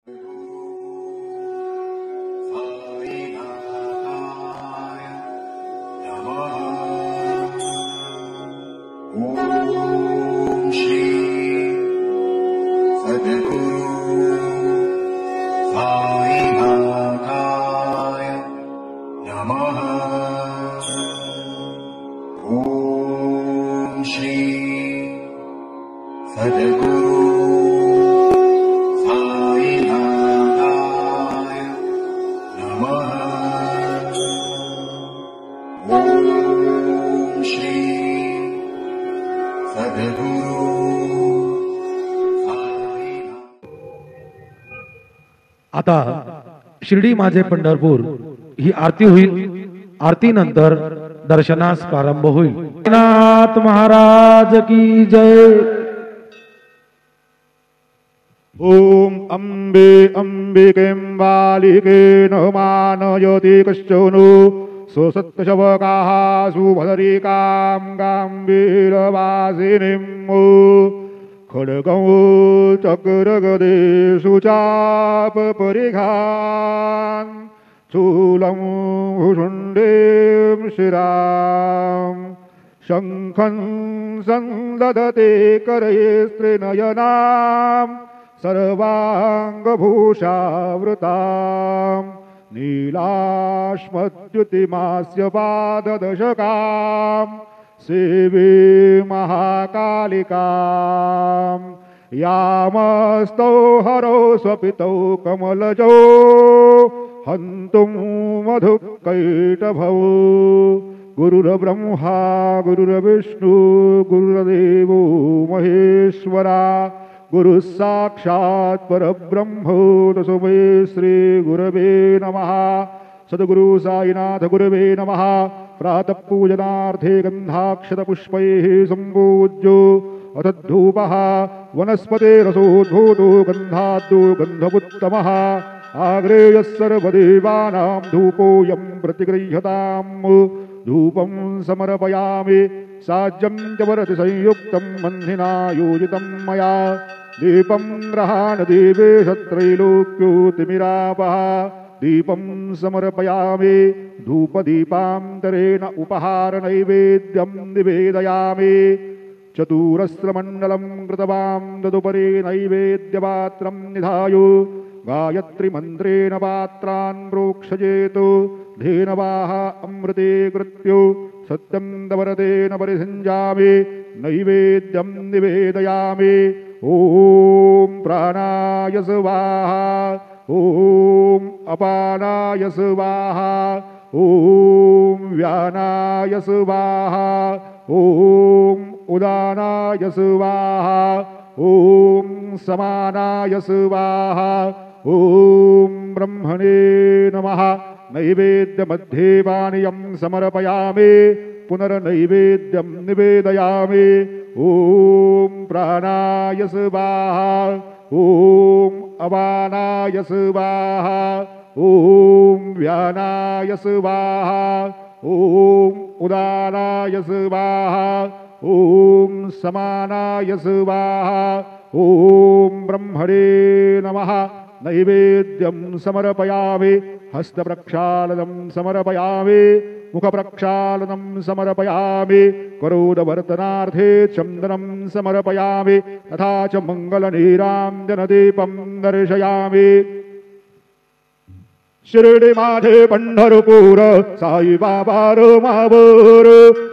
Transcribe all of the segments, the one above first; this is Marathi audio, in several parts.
साईनाथाय नमः। ॐ श्री सद्गुरु साईनाथाय नमः। ॐ श्री सद्गुरु साईनाथाय नमः। ॐ श्री सद्गुरु आता शिर्डी माझे पंढरपूर ही आरती होईल। आरतीनंतर दर्शनास प्रारंभ होईल। नाथ महाराज की जय। ओम अंबे अंबिकें बालिके नमानयति कश्चनो स्वसत्यशवकाः सुभदरिकां गाम्भीरवासिनीं खड्गं चक्रगदेषु चापपरिघान् शूलं भुषुण्डीं शिरां शङ्खं सन्ददते करैस्त्रिनयनां सर्वाङ्गभूषावृतां नीलाश्मद्युतिमास्य पाददशकां सेवे महाकालिकां यामस्तौ हरौ स्वपितौ कमलजौ हन्तुं मधुकैटभौ गुरुर्ब्रह्मा गुरुर्विष्णु गुरुर्देवो महेश्वरा गुरुः साक्षात् परब्रह्म तस्मै श्री गुरवे नमः। सद्गुरु साईनाथ गुरवे नमः। प्रातः पूजनार्थे गन्धाक्षतपुष्पैः सम्पूज्यो अथ धूपः वनस्पतेरसोद्भूतो गन्धाद्यो गन्धपुत्तमः आग्रेयः सर्वदेवानां धूपोऽयं प्रतिगृह्यताम्। धूपं समर्पयामि साज्यं च वरति संयुक्तं बन्धिना योजितं मया दीपं ग्रहाण देवेश त्रैलोक्योतिमिरापः दीपं समर्पयामि धूपदीपान्तरेण उपहारनैवेद्यं निवेदयामि। चतुरस्रमण्डलं कृतवां तदुपरि नैवेद्यपात्रं निधाय गायत्रीमन्त्रेण पात्रान् प्रोक्षयेत् धेनवाः अमृते कृत्यो सत्यं दवरतेन परिसञ्जामि नैवेद्यं निवेदयामि। ॐ प्राणाय स्वाहा ॐ अपानाय स्वाहा ॐ व्यानाय स्वाहा ॐ उदानाय स्वाहा ॐ समानाय स्वाहा ॐ ब्रह्मणे नमः। नैवेद्यमध्ये पानीयं समर्पयामि पुनर्नैवेद्यं निवेदयामि। ॐ प्राणाय स्वाहा ॐ अपानाय स्वाहा ॐ व्यानाय स्वाहा ॐ उदानाय स्वाहा ॐ समानाय स्वाहा ॐ ब्रह्मणे नमः। नैवेद्यं समर्पयामि हस्तप्रक्षालनं समर्पयामि मुखप्रक्षालनं समर्पयामि करोदवर्तनार्थे चन्दनं समर्पयामि तथा च मङ्गलनीराञ्जनदीपं दर्शयामि। शिर्डी माझे पंढरपूर साई बाबा रो मावर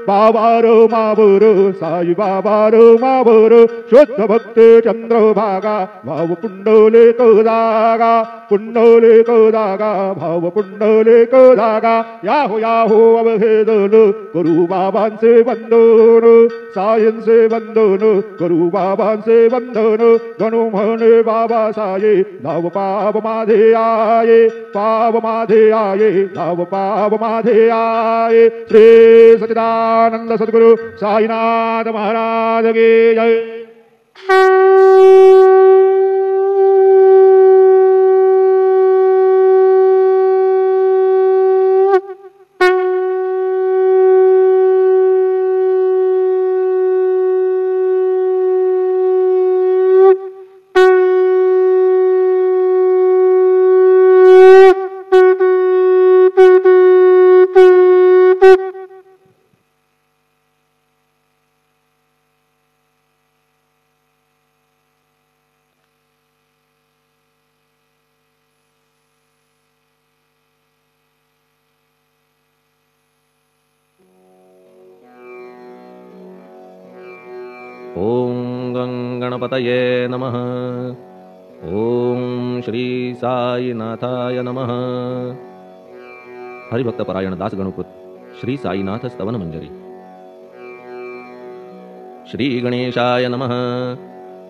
बाबा रो मावर साई बाबा रो मावर शुद्ध भक्त चंद्रभागा भाव पुंडलिक दागा पुंडलिक दागा भाव पुंडलिक दागा याहो याहो अवहेदन गुरु बाबांचे वंदन सायंचे वंदन गुरु बाबांचे वंदन गणू म्हणे बाबा साये धाव पाप माझे आये पाव माधे आये धाव पाव माधे आये। श्री सच्चिदानंद सद्गुरु साईनाथ महाराज की जय। गणपतये नमः। ओम श्री साईनाथाय नमः। हरिभक्तपरायण दास गणकृत श्री साईनाथ स्तवन मंजरी। श्री गणेशाय नमः।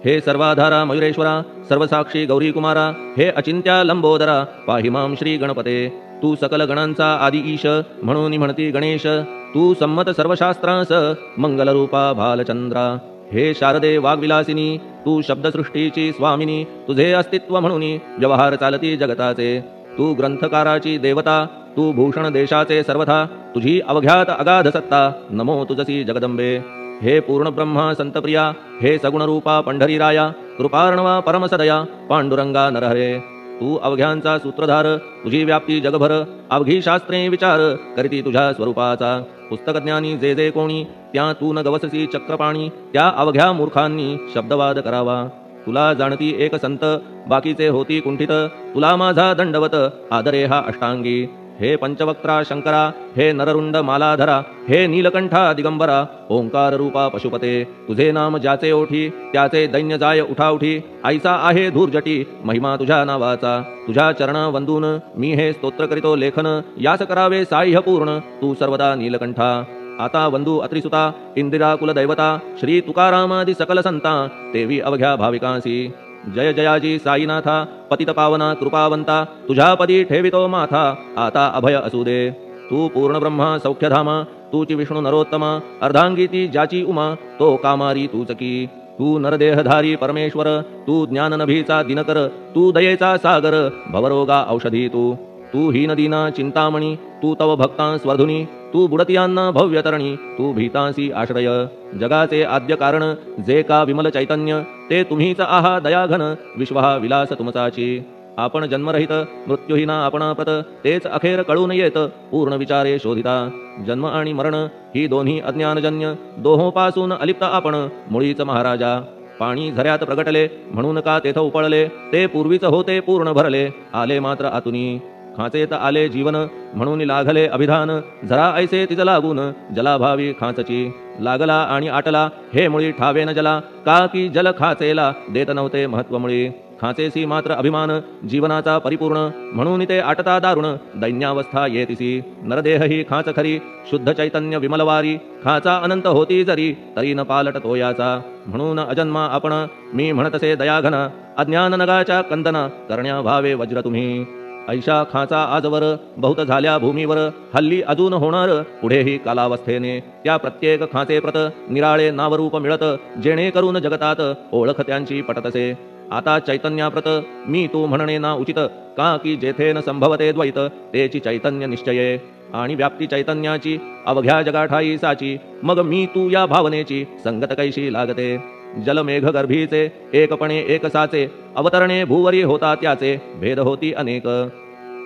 हे सर्वाधारा मयुरेश्वरा, सर्वसाक्षी गौरी कुमारा, हे अचिंत्या लंबोदरा, पाहि मां श्री गणपते। तू सकल गणांचा आदि ईश, म्हणून म्हणती गणेश। तू संमत सर्वशास्त्रांस, मंगलरूपा भालचंद्रा। हे शारदे वाग्विलासिनी, तू शब्दसृष्टीची स्वामिनी। तुझे अस्तित्व म्हणून व्यवहार चालती जगताचे। तू ग्रंथकाराची देवता, तू भूषण देशाचे सर्वथा। तुझी अवघ्यात अगाध सत्ता, नमो तुझसी जगदंबे। हे पूर्ण ब्रह्मा संतप्रिया, हे सगुणरूपा पंढरीराया। कृपार्णवा परमसदया, पांडुरंगा नरहरे। तू अवघ्यांचा सूत्रधार, तुझी व्याप्ती जगभर। अवघी शास्त्रे विचार, करीती तुझ्या स्वरूपाचा। पुस्तकज्ञानी जे जे कोणी, त्या तू न गवससी चक्रपाणी। त्या अवघ्या मूर्खांनी शब्दवाद करावा। तुला जाणती एक संत, बाकीचे होती कुंठित। तुला माझा दंडवत, आदरे हा अष्टांगी। हे पंचवक्त्रा शंकरा, हे नररुंड मालाधरा, हे नीलकंठा दिगंबरा, ओंकार रूपा पशुपते। तुझे नाम ज्याचे ओठी, त्याचे दैन्य जाय उठाउठी। ऐसा आहे धूर्जटी, महिमा तुझ्या नावाचा। तुझ्या चरणा वंदून मी हे स्तोत्र करीतो लेखन। यास करावे साह्य पूर्ण, तू सर्वदा नीलकंठा। आता वंदू अत्रिसुता, इंदिरा कुलदैवता। श्री तुकारामादि सकल संता, तेवी अवघ्या भाविकांसी। जय जयाजी साईनाथा, पतित पावना कृपावंता। तुझ्या पदी ठेवितो माथा, आता अभय असू दे। तू पूर्ण ब्रह्मा सौख्यधामा, तूची विष्णू नरोत्तमा। अर्धांगी ती ज्याची उमा, तो कामारी तूच की। तू नरदेहधारी परमेश्वर, तू ज्ञाननभीचा दिनकर। तू दयेचा सागर, भवरोगा औषधी तू। तू हीनदीना चिंतामणी, तू तव भक्तां स्वर्धुनी। तू बुडतियांना भव्यतरणी, तू भीतांसी आश्रय। जगाचे आद्य कारण, जे का विमल चैतन्य, ते तुम्हीच आहा दयाघन। विश्व हा विलास तुमचाची। आपण जन्मरहित, मृत्यूहीना आपणाप्रत। तेच अखेर कळून येत, पूर्ण विचारे शोधिता। जन्म आणि मरण ही दोन्ही अज्ञानजन्य, दोहोपासून अलिप्त आपण मुळीच महाराजा। पाणी झऱ्यात प्रगटले, म्हणून का तेथ उपळले। ते पूर्वीच होते पूर्ण भरले, आले मात्र आतुनी। खाचेत आले जीवन, म्हणून लागले अभिधान। झरा ऐसे तिज लागून, जलाभावी खाचची। लागला आणि आटला, हे मुळी ठावे न जला। का की जल खाचेला देत नव्हते महत्व मुळी। खाचेसी मात्र अभिमान, जीवनाचा परिपूर्ण। म्हणून ते आटता दारुण, दैन्यावस्था येतिसी। नरदेह ही खाच खरी, शुद्ध चैतन्य विमलवारी। खाचा अनंत होती जरी, तरी न पालट तो याचा। म्हणून अजन्मा आपण, मी म्हणतसे दयाघना। अज्ञान नगाच्या कंदना, करण्या भावे वज्र तुम्ही। ऐशा खाचा आजवर, बहुत झाल्या भूमीवर। हल्ली अजून होणार, पुढेही कालावस्थेने। त्या प्रत्येक खाचे प्रत, निराळे नावरूप मिळत। जेणे करून जगतात, ओळख त्यांची पटतसे। आता चैतन्याप्रत, मी तू म्हणणे ना उचित। का की जेथे न संभवते द्वैत, तेची चैतन्य निश्चये। आणि व्याप्ती चैतन्याची, अवघ्या जगाठाई साची। मग मी तू या भावनेची, संगत कैशी लागते। जलमेघ गर्भीचे, एकपणे एक साचे। अवतरणे भूवरी होता त्याचे, भेद होती अनेक।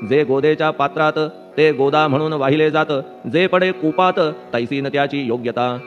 जे गोदेच्या पात्रात, ते गोदा म्हणून वाहिले जात। जे पडे कूपात, तैसीन त्याची योग्यता।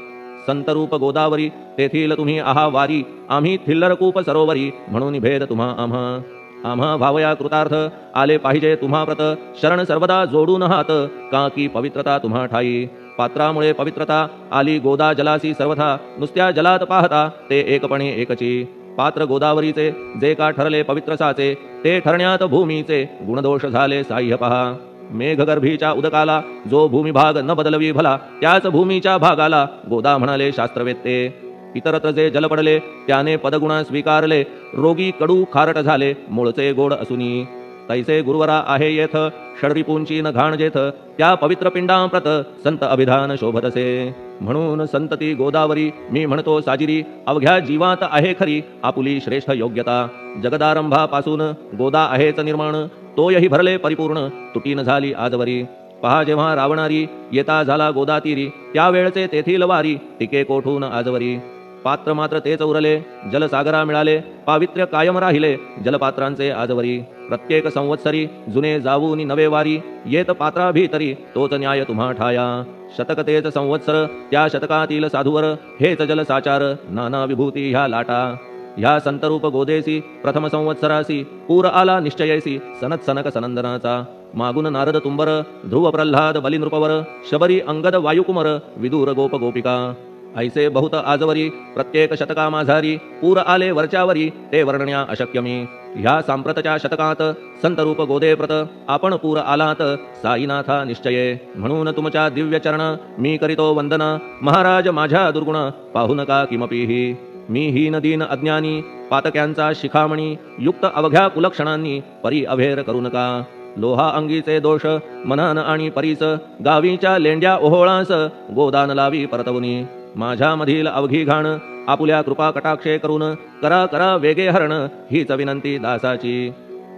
संतरूप गोदावरी, तेथील तुम्ही आहा वारी। आम्ही थिल्लर कूप सरोवरी, म्हणून भेद तुम्हा आम्हा। आम्हा भावया कृतार्थ, आले पाहिजे तुम्हा प्रत। शरण सर्वदा जोडून हात, का की पवित्रता तुम्हा ठाई। पात्रामुळे पवित्रता, आली गोदा जलासी सर्वथा। नुसत्या जलात पाहता, ते एकपणे एकची। पात्र गोदावरीचे, जे का ठरले पवित्र साचे। ते ठरण्यात भूमीचे, गुणदोष झाले साह्य पहा। मेघगर्भीच्या उदकाला, जो भूमिभाग न बदलवी भला। त्याच भूमीच्या भागाला, गोदा म्हणाले शास्त्रवेत्ते। इतरत्र जे जल पडले, त्याने पदगुणा स्वीकारले। रोगी कडू खारट झाले, मूळचे गोड असुनी। तैसे गुरुवरा आहे येथ, षडरिपूंची न घाण जेथ। त्या पवित्र पिंडांप्रत, संत अभिधान शोभतसे। म्हणून संतती गोदावरी, मी म्हणतो साजिरी। अवघ्या जीवात आहे खरी, आपुली श्रेष्ठ योग्यता। जगदारंभापासून, गोदा आहेच निर्माण। तोयही भरले परिपूर्ण, तुटी न झाली आजवरी। पहा जेव्हा रावणारी, येता झाला गोदातीरी। त्यावेळचे तेथील वारी, टिके कोठून आजवरी। पात्र मात्र तेच उरले, जलसागरा मिळाले। पावित्र्य कायम राहिले, जलपात्रांचे आजवरी। प्रत्येक संवत्सरी, जुने जाऊन नवे वारी। येत पात्रा भीतरी, तोच न्याय तुम्हा ठाया। शतक तेच संवत्सर, त्या शतकातील साधूवर। हेच जल साचार, नाना विभूती ह्या लाटा। ह्या संतरूप गोदेसी, प्रथम संवत्सरासी। पूर आला निश्चयेसी, सनत सनक सनंदनाचा। मागून नारद तुंबर, ध्रुव प्रल्हाद बलिनृपवर। शबरी अंगद वायुकुमर, विदूर गोप गोपिका। ऐसे बहुत आजवरी प्रत्येक शतका माझारी पूर आले वरच्यावरी ते वर्णण्या अशक्यमी. ह्या सांप्रतच्या शतकात संतरूप गोदेप्रत आपण पूर आलात साईनाथा निश्चये. म्हणून तुमच्या दिव्य चरण मी करीतो वंदन. महाराज माझ्या दुर्गुण पाहू नका किमपीही. मी हीन दीन अज्ञानी पातक्यांचा शिखामणी युक्त अवघ्या कुलक्षणांनी परी अभेर करू नका. लोहा अंगीचे दोष मनान आणि परीस गावीच्या लेंड्या ओहोळास गोदान लावी परतवनी. माझ्यामधील अवघी घाण आपुल्या कृपा कटाक्षे करून करा करा वेगे हरण हीच विनंती दासाची.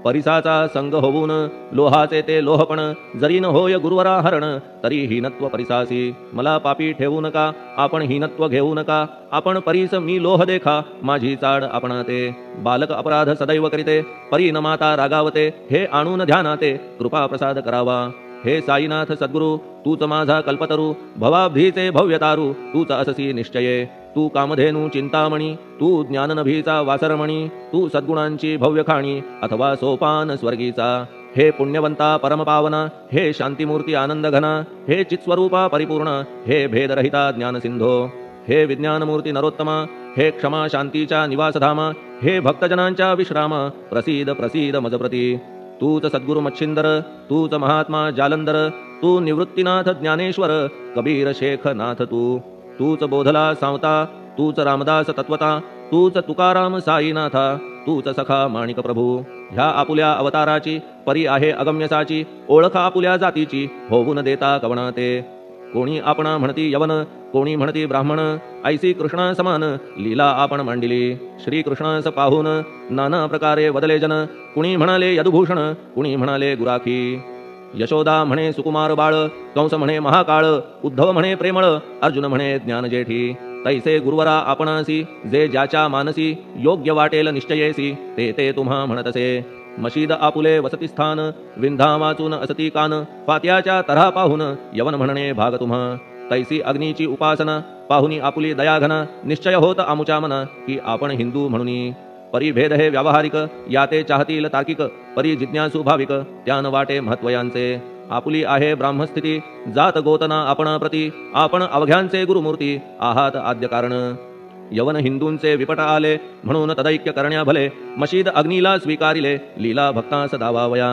परिसाचा संग होऊन लोहाचे ते लोहपण जरी न होय गुरुवरा हरण तरी हीनत्व परिसासी. मला पापी ठेवू नका आपण हीनत्व घेऊ नका. आपण परीस मी लोह देखा माझी चाड आपणाते. बालक अपराध सदैव करीते परी न माता रागावते. हे आणून ध्यानाते कृपा प्रसाद करावा. हे साईनाथ सद्गुरु तूच माझा कल्पतरू भवाब्धीचे भव्यतारू तूच अससी निश्चये. तू कामधेनू चिंतामणी तू ज्ञाननभीचा वासरमणी. तू सद्गुणांची भव्य खाणी अथवा सोपान स्वर्गीचा. हे पुण्यवंता परमपावना हे शांतिमूर्ती आनंदघना. हे चित्स्वरूपा परिपूर्ण हे भेदरहिता ज्ञानसिंधो. हे विज्ञानमूर्ती नरोत्तमा हे क्षमा शांतीच्या निवासधामा. हे भक्तजनांच्या विश्राम प्रसीद प्रसीद मजप्रती. तूच सद्गुरु मच्छिंदर तूच महात्मा जालंधर. तू निवृत्तीनाथ ज्ञानेश्वर कबीर शेख नाथ. तूच बोधला सांवता तूच रामदास तत्वता. तूच तुकाराम साईनाथा तूच सखा माणिक प्रभू. ह्या आपुल्या अवताराची परी आहे अगम्यसाची. ओळख आपुल्या जातीची होऊन देता कवणाते. कोणी आपणा म्हणती यवन कोणी म्हणती ब्राह्मण. ऐसी कृष्णा समान लीला आपण मांडिली. श्रीकृष्णास पाहून नाना प्रकारे वदले जन. कुणी म्हणाले यदुभूषण कुणी म्हणाले गुराखी. यशोदा म्हणे सुकुमार बाळ. कंस म्हणे महाकाळ. उद्धव म्हणे प्रेमळ. अर्जुन म्हणे ज्ञानजेठी. तैसे गुरुवरा आपणासी जे ज्याच्या मानसी योग्य वाटेल निश्चयेसी ते ते तुम्हा म्हणतसे. मशीद आपुले वसतिस्थान विंधा वाचून असती कान. फात्याच्या तऱ्हा पाहून यवन म्हणणे भाग तुम्हा. तैसी अग्नीची उपासना पाहुनी आपुली दयाघना. निश्चय होत आमुच्या मना की आपण हिंदू म्हणून. परिभेद हे व्यावहारिक याते चाहतील तार्किक. परी जिज्ञासू भाविक त्यान वाटे महत्वयांचे. आपुली आहे ब्राह्मस्थिती जात गोतना आपणा प्रती. आपण अवघ्यांचे गुरुमूर्ती आहात आद्य कारण. यवन हिंदूंचे विपट आले म्हणून तदैक्य करण्या भले. मशीद अग्नीला स्वीकारिले लीला भक्तांस दावावया.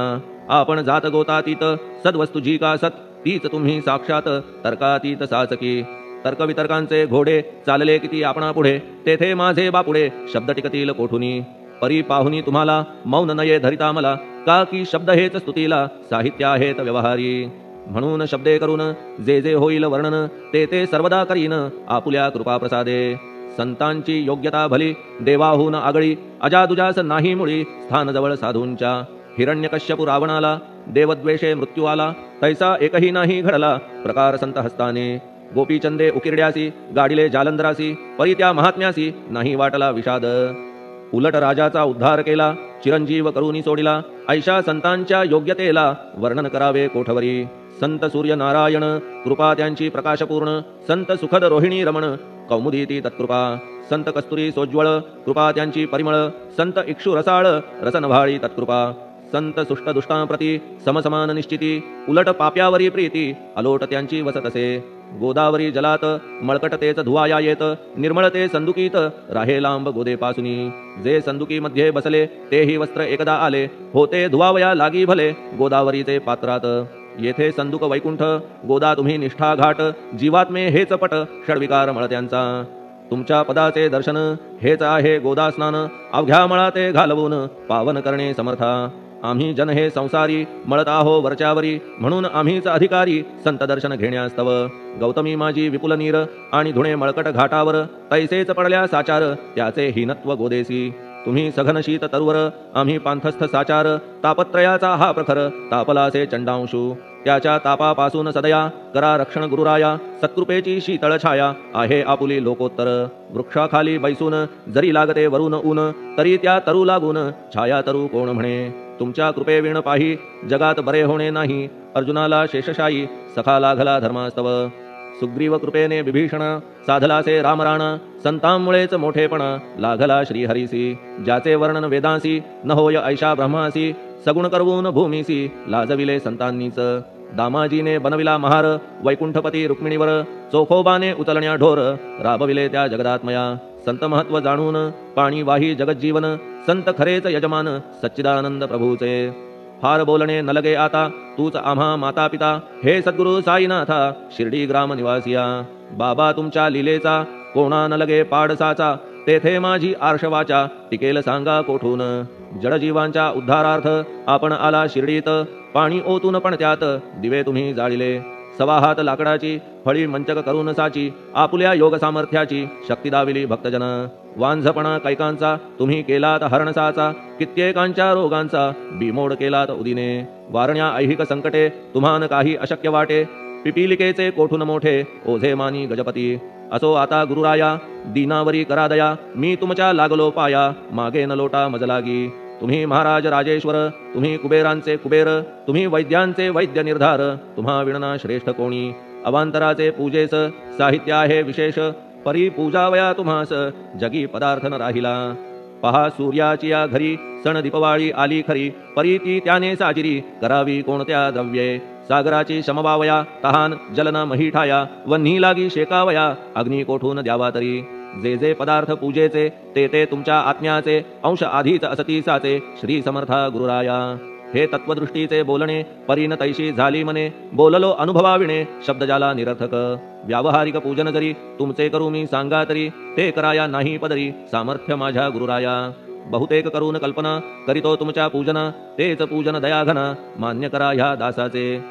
आपण जात गोतातीत सद्वस्तू जी का सत तीच तुम्ही साक्षात तर्कातीत साचकी. तर्कवितर्कांचे घोडे चालले किती आपणा पुढे. तेथे माझे बापुडे शब्द टिकतील कोठुनी. परी पाहुनी तुम्हाला मौन नये धरिता मला. का की शब्द हेच स्तुतीला साहित्य आहेत व्यवहारी. म्हणून शब्दे करून जे जे होईल वर्णन ते ते सर्वदा करीन आपुल्या कृपा प्रसादे. संतांची योग्यता भली देवाहून आगळी. अजादुजास नाही मुळी स्थान जवळ साधूंच्या. हिरण्यकश्यपू रावणाला देवद्वेषे मृत्यू आला. तैसा एकही नाही घडला प्रकार संत हस्ताने. गोपीचंदे उकिरड्यासी गाडिले जालंधरासी. परी त्या महात्म्यासी नाही वाटला विषाद. उलट राजाचा उद्धार केला चिरंजीव करूनी सोडिला. ऐशा संतांच्या योग्यतेला वर्णन करावे कोठवरी. संत सूर्य नारायण कृपा त्यांची प्रकाशपूर्ण. संत सुखद रोहिणी रमण कौमुदी ती तत्कृपा. संत कस्तुरी सोज्वळ कृपा त्यांची परिमळ. संत इक्षु रसाळ रसनभाळी तत्कृपा. संत सुष्ट दुष्टांप्रती समसमान निश्चिती. उलट पाप्यावरी प्रीती अलोट त्यांची वसत असे. गोदावरी जलात मळकट तेच धुवाया येत. निर्मळ ते संदुकीत राहे लांब गोदेपासुनी. जे संदुकीमध्ये बसले तेही वस्त्र एकदा आले. होते धुवावया लागी भले गोदावरीचे पात्रात. येथे संदुक वैकुंठ गोदा तुम्ही निष्ठा घाट. जीवात्मे हेच पट षडविकार मळत्यांचा. तुमच्या पदाचे दर्शन हेच आहे गोदा स्नान. अवघ्या मळाते घालवून पावन करणे समर्था. आम्ही जन हे संसारी मळत आहो वरच्यावरी. म्हणून आम्हीच अधिकारी संत दर्शन घेण्यास्तव. गौतमी माझी विपुल नीर आणि धुणे मळकट घाटावर. तैसेच पडल्या साचार त्याचे हीनत्व गोदेसी. तुम्ही सघन शीत तरुवर आम्ही पांथस्थ साचार. तापत्रयाचा हा प्रखर तापलासे चंडांशू. त्याच्या तापापासून सदया करा रक्षण गुरुराया. सत्कृपेची शीतळ छाया आहे आपुली लोकोत्तर. वृक्षाखाली बैसून जरी लागते वरून ऊन तरी त्या तरू लागून छाया तरू कोण म्हणे. तुमच्या कृपेविण पाही जगात बरे होणे नाही. अर्जुनाला शेषशायी सखा लागला धर्मास्तव. सुग्रीव कृपेने विभीषण साधलासे रामराणा. संतांमुळेच मोठेपणा लागला श्रीहरीसी. ज्याचे वर्णन वेदांसी न होय ऐशा ब्रह्मासी. सगुण करवून भूमीसी लाजविले संतांनीच. दामाजीने बनविला महार, वैकुंठपती रुक्मिणीवर चोखोबाने उचलण्या ढोर, राबविले त्या जगदात्मया. संत महत्व जाणून पाणी वाही जगज्जीवन, संत खरेच यजमान सच्चिदानंद प्रभूचे. फार बोलणे न लगे आता, तूच आम्हा माता पिता, हे सद्गुरु साईनाथा शिर्डी ग्राम निवासिया. बाबा तुमच्या लीलेचा कोणा न लगे पाडसाचा, तेथे माझी आर्षवाचा टिकेल सांगा कोठून. जडजीवांच्या उद्धारार्थ आपण आला शिर्डीत, पाणी ओतून पण त्यात दिवे तुम्ही जाळिले. सवा हात लाकडाची फळी मंचक करून साची, आपुल्या योग सामर्थ्याची शक्ती दाविली भक्तजन. वांझपणा कैकांचा तुम्ही केलात हरणसाचा, कित्येकांच्या रोगांचा बिमोड केलात उदिने. वारण्या ऐहिक संकटे तुम्हान काही अशक्य वाटे, पिपीलिकेचे कोठून मोठे ओझे मानी गजपती. असो आता गुरुराया दीनावरी करा दया, मी तुमच्या लागलो पाया मागे न लोटा मजलागी. तुम्ही महाराज राजेश्वर, तुम्ही कुबेरांचे कुबेर, तुम्ही वैद्यांचे वैद्य निर्धार, तुम्हा विणना श्रेष्ठ कोणी. अवांतराचे पूजेस साहित्य आहे विशेष, परी पूजावया तुम्हास जगी पदार्थ न राहिला. पहा सूर्याची या घरी सण दीपवाळी आली खरी, परी ती त्याने साजिरी करावी कोणत्या द्रव्ये. सागराची शमवावया तहान जलन मही ठाया, वन्ही लागी शेकावया अग्नी कोठून द्यावा तरी. जे जे पदार्थ पूजेचे ते ते तुमच्या आत्म्याचे, अंश आधीच असतीसाचे श्री समर्था गुरुराया. हे तत्वदृष्टीचे बोलणे परीन तैशी झाली मने, बोललो अनुभवाविणे शब्द जाला निरर्थक. व्यावहारिक पूजन जरी तुमचे करू मी सांगा तरी, ते कराया नाही पदरी सामर्थ्य माझ्या गुरुराया. बहुतेक करून कल्पना करीतो तुमच्या पूजना, तेच पूजन दयाघन मान्य करा ह्या दासाचे.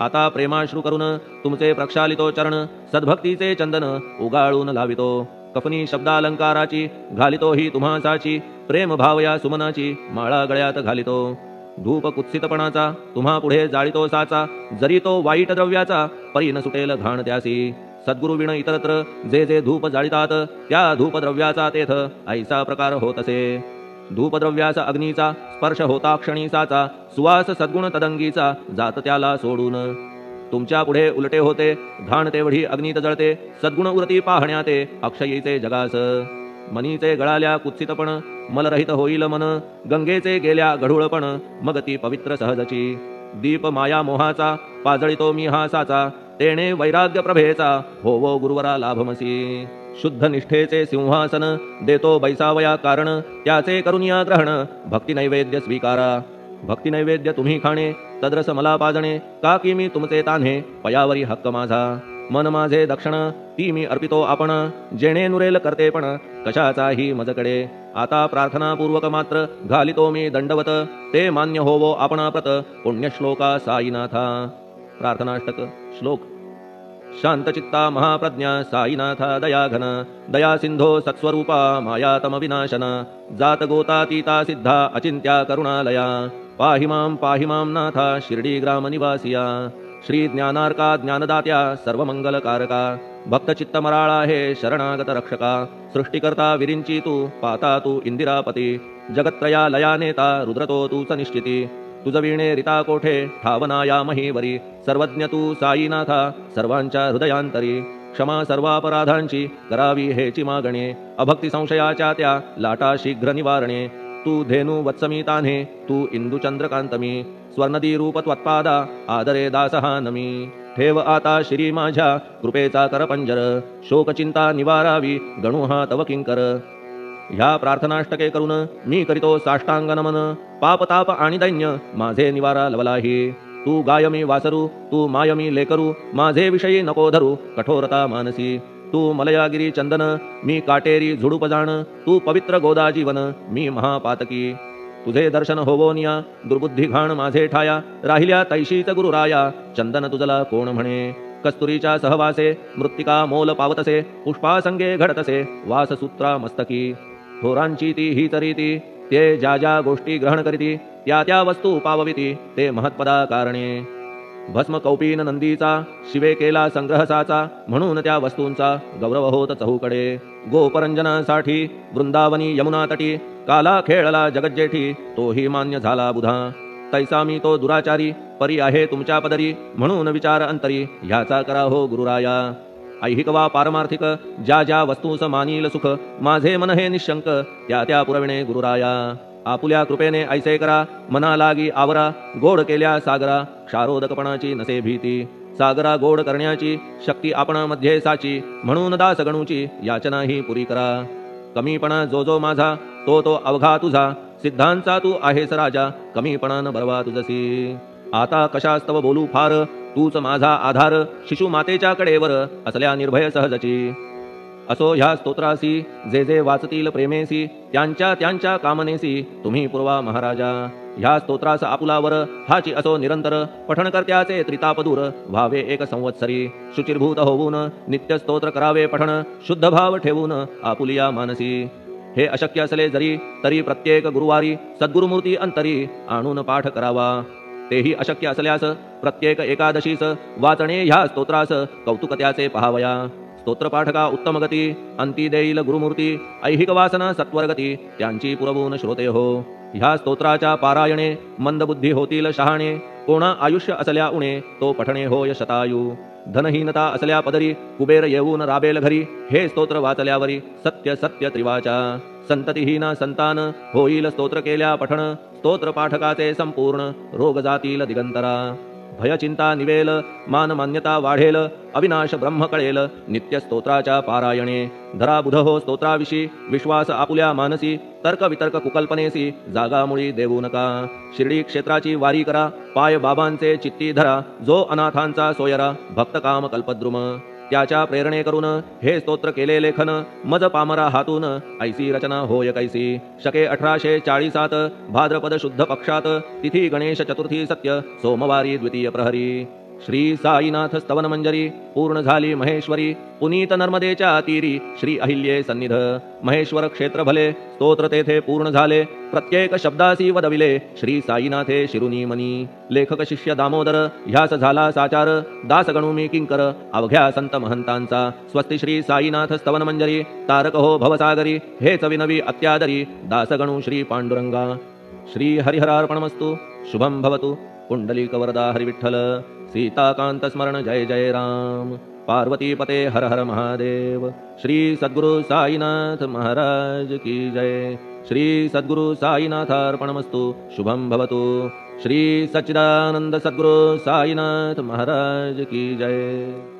आता प्रेमाश्रू करून तुमचे प्रक्षालितो चरण, सद्भक्तीचे चंदन उगाळून लावितो. कफनी शब्दालंकाराची घालितो ही तुम्हासाची, प्रेम भावया सुमनाची माळा गळ्यात घालितो. धूप कुत्सितपणाचा तुम्हा पुढे जाळितो साचा, जरी तो वाईट द्रव्याचा परी न सुटेल घाण त्यासी. सद्गुरु विण इतरत्र जे जे धूप जाळितात, त्या धूपद्रव्याचा तेथ ऐसा प्रकार होत असे. धूपद्रव्याचा अग्नीचा स्पर्श होता क्षणी साचा, सुवास सद्गुण तदंगीचा जात त्याला सोडून. तुमच्या पुढे उलटे होते घाण तेवढी अग्नीत जळते, सद्गुण उरती पाहण्याते अक्षयीचे जगास. मनीचे गळाल्या कुत्सितपण मलरहित होईल मन, गंगेचे गेल्या गढूळपण मग ती पवित्र सहजची. दीप माया मोहाचा पाजळितो मी हा साचा, तेणे वैराग्य प्रभेचा होवो गुरुवरा लाभमसी. शुद्ध निष्ठेचे सिंहासन देतो बैसावया कारण, त्याचे करुनिया ग्रहण भक्ती नैवेद्य स्वीकारा. भक्ती नैवेद्य तुम्ही खाणे तद्रस मला पाजणे, का की मी तुमचे तान्हे पयावरी हक्क माझा. मन माझे दक्षिण ती मी अर्पितो आपण, जेणे नुरेल करते पण कशाचाही मजकडे. आता प्रार्थनापूर्वक मात्र घालितो मी दंडवत, ते मान्य होवो आपणाप्रत पुण्यश्लोका साईनाथा. प्रार्थनाष्टक श्लोक. शांतचित्ता महाप्रज्ञा साईनाथा दयाघन, दया सिंधो सत्स्वरूपा मायातम विनाशन. जात गोतातीता सिद्धा अचिंत्या करुणालया, पाहि मां नाथा शिर्डी ग्राम निवासिया. श्री ज्ञानार्का ज्ञानदात्या सर्वमंगलकारका, भक्तचित्त मराळा हे शरणागत रक्षका. सृष्टिकर्ता विरिंची तू पाता तू इंदिरापती, जगत्त्रया लया नेता रुद्रतो तूच निश्चिती. तुझ वीणे रिता कोठे ठावनाया महीवरी, सर्वज्ञ तू साईनाथा सर्वांच्या हृदयांतरी. क्षमा सर्वापराधांची करावी हेची मागणे, अभक्ती संशयाच्या त्या लाटा शीघ्र निवारणे. तू धेनू वत्समी तान्हे तू इंदुचंद्रकांतमी, स्वर्णदी रूप त्वत्पादा आदरे दासहा नमी. ठेव आता श्री माझ्या कृपेचा करपंजर, शोकचिंता निवारावी गणू हा तव किंकर. ह्या प्रार्थनाष्टके करून मी करीतो साष्टांग नमन, पापताप आणि दैन्य माझे निवारा लवलाही. तू गायमी वासरू तू मायमी लेकरू, माझे विषयी नको धरू कठोरता मानसी. तू मलयागिरी चंदन मी काटेरी झुडूप जाण, तू पवित्र गोदा जीवन मी महापातकी. तुझे दर्शन होवोनिया दुर्बुद्धी घाण माझे ठाया, राहिल्या तैशीच गुरुराया चंदन तुझला कोण म्हणे. कस्तुरीच्या सहवासे मृत्तिका मोल पावतसे, पुष्पासंगे घडतसे वाससूत्रा मस्तकी. थोरांची ती हीच रीती, ते ज्या ज्या गोष्टी ग्रहण करीती, त्या त्या वस्तू पावविती ते महत्पदा कारणे. भस्म कौपीन नंदीचा शिवे केला संग्रह साचा, म्हणून त्या वस्तूंचा गौरव होत चहूकडे. गोपरंजनासाठी वृंदावनी यमुना तटी, काला खेळला जगज्जेठी तोही मान्य झाला बुधा. तैसा मी तो दुराचारी परी आहे तुमच्या पदरी, म्हणून विचार अंतरी ह्याचा करा हो गुरुराया. ऐहिक वा पारमार्थिक ज्या ज्या वस्तूस मानील सुख, माझे मन हे निशंक त्या त्या पुरविणे गुरुराया. आपुल्या कृपेने ऐसे करा, मना लागी आवरा, गोड केल्या सागरा, क्षारोदकपणाची नसे भीती. सागरा गोड करण्याची शक्ती आपणामध्ये साची, म्हणून दास गणूची याचना ही पुरी करा. कमीपणा जो जो माझा, तो तो अवघा तुझा, सिद्धांचा तू आहेस राजा, कमीपणा न बरवा तुझसी. आता कशास्तव बोलू फार, तूच माझा आधार, शिशु मातेच्या कडेवर असल्या निर्भय सहजची. असो ह्या स्तोत्रासी जे जे वाचतील प्रेमेसी, त्यांच्या त्यांच्या कामनेसी तुम्ही पुरवा महाराजा. ह्या स्तोत्रास आपुलावर हाची असो निरंतर, पठणकर्त्याचे त्रितापदूर व्हावे एक संवत्सरी. शुचिर्भूत होऊन नित्य स्तोत्र करावे पठण, शुद्ध भाव ठेवून आपुलिया मानसी. हे अशक्य असले जरी तरी प्रत्येक गुरुवारी सद्गुरुमूर्ती अंतरी आणून पाठ करावा. तेही अशक्य असल्यास प्रत्येक एकादशीस वाचणे ह्या स्तोत्रास कौतुक त्याचे पहावया. स्तोत्रपाठका उत्तम गती, अंती देईल गुरुमूर्ती, ऐहिक वासना सत्वरगती त्यांची पुरवून श्रोते हो. ह्या स्तोत्राच्या पारायणे मंदबुद्धी होतील शहाणे, कोणा आयुष्य असल्या उणे तो पठणे होय शतायू. धनहीनता असल्या पदरी कुबेर येऊन राबेल घरी, हे स्तोत्र वाचल्यावरी सत्य सत्य त्रिवाचा. संततिहीन संतान होईल स्तोत्र केल्या पठण, स्तोत्र पाठकाचे संपूर्ण रोग जातील दिगंतरा. भयचिंता निवेल, मान मान्यता वाढेल, अविनाश ब्रह्म कळेल नित्य स्तोत्राच्या पारायणे. धरा बुध हो स्तोत्राविषयी विश्वास आपुल्या मानसी, तर्क वितर्क कुकल्पनेसी जागा मुळी देऊ नका. शिर्डी क्षेत्राची वारी करा, पाय बाबांचे चित्ती धरा, जो अनाथांचा सोयरा भक्त काम कल्पद्रुम. त्याच्या प्रेरणे करून हे स्तोत्र केले लेखन, मज पामरा हातून ऐसी रचना होय कैसी. शके 1840 भाद्रपद शुद्ध पक्षात, तिथी गणेश चतुर्थी सत्य सोमवारी द्वितीय प्रहरी. श्री साईनाथ स्तवन मंजरी पूर्ण झाली महेश्वरी, पुनीत नर्मदेच्या तीरी श्री अहिल्ये सन्निध. महेश्वर क्षेत्र भले स्तोत्र तेथे पूर्ण झाले, प्रत्येक शब्दासी वदविले श्री साईनाथे शिरुनी मनी. लेखक शिष्य दामोदर ह्यास झाला साचार, दास गणू मी किंकर अवघ्या संत महंतांचा. स्वस्ति श्री साईनाथ स्तवन मंजरी, तारक हो भवसागरी, हेच विनवी अत्यादरी दास गणू श्री पांडुरंगा. श्री हरिहरार्पणमस्तु. शुभम भवतु. कुंडलिक वरदा हरिविठ्ठल. सीताकांत स्मरण जय जय राम. पार्वती पते हर हर महादेव. श्री सद्गुरु साईनाथ महाराज की जय. श्री सद्गुरु साईनाथार्पणमस्तु. शुभम भवतु. श्री सच्चिदानंद सद्गुरु साईनाथ महाराज की जय.